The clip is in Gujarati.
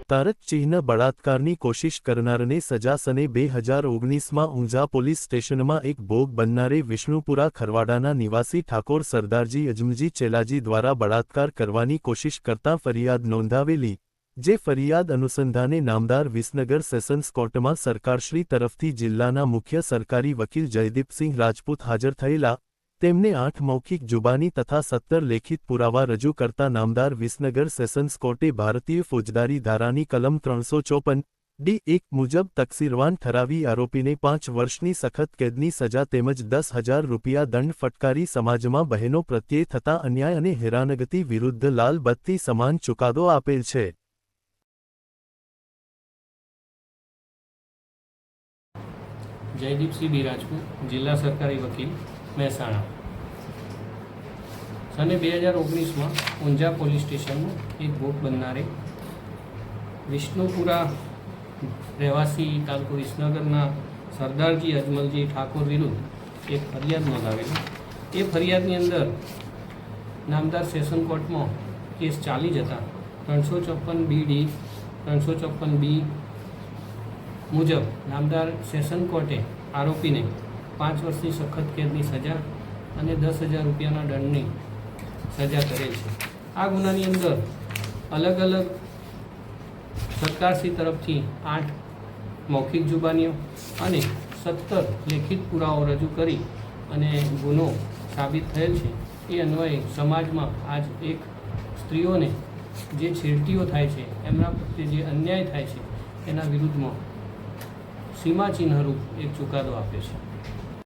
તારક ચિહ્ન બળાત્કારની કોશિશ કરનારને સજા સને 2019માં ઊંઝા પોલીસ સ્ટેશનમાં એક ભોગ બનનારે વિષ્ણુપુરા ખરવાડાના નિવાસી ઠાકોર સરદારજી અજમજી ચેલાજી દ્વારા બળાત્કાર કરવાની કોશિશ કરતાં ફરિયાદ નોંધાવેલી, જે ફરિયાદ અનુસંધાને નામદાર વિસનગર સેશન્સ કોર્ટમાં સરકારશ્રી તરફથી જિલ્લાના મુખ્ય સરકારી વકીલ જયદીપસિંહ રાજપૂત હાજર થયેલા, તેમને 8 મૌખિક જુબાની તથા 17 લેખિત પુરાવા રજૂ કરતા નામદાર વિસનગર સેશન્સ કોર્ટે ભારતીય ફોજદારી ધારાની કલમ 354(d)(1) મુજબ તકસીરવાન ઠરાવી આરોપીને 5 વર્ષની સખત કેદની સજા તેમજ 10,000 રૂપિયા દંડ ફટકારી સમાજમાં બહેનો પ્રત્યે થતા અન્યાય અને હેરાનગતિ વિરુદ્ધ લાલ બત્તી સમાન ચુકાદો આપેલ છે। जयदीप सिंह राजपूत, जिला सरकारी वकील, મહેસાણા। સને 2019માં ઊંઝા પોલીસ સ્ટેશનમાં એક ભોગ બનનારે વિષ્ણુપુરા રહેવાસી તાલુકો વિસનગરના સરદારજી અજમલજી ઠાકોર વિરુદ્ધ એક ફરિયાદ નોંધાવેલી। એ ફરિયાદની અંદર નામદાર સેશન કોર્ટમાં કેસ ચાલી જતા 354(b)(d) 354(b) મુજબ નામદાર સેશન કોર્ટે આરોપીને 5 વર્ષની સખત કેદની સજા અને 10,000 રૂપિયાના દંડની સજા કરેલ છે। આ ગુનાની અંદર અલગ અલગ સરકારશ્રી તરફથી 8 મૌખિક જુબાનીઓ અને 17 લેખિત પુરાવો રજૂ કરી અને ગુનો સાબિત થયેલ છે। એ અન્વયે સમાજમાં આજ એક સ્ત્રીઓને જે છેડતીઓ થાય છે, એમના પ્રત્યે જે અન્યાય થાય છે, એના વિરુદ્ધમાં સીમાચિહ્નરૂપ એક ચુકાદો આપે છે।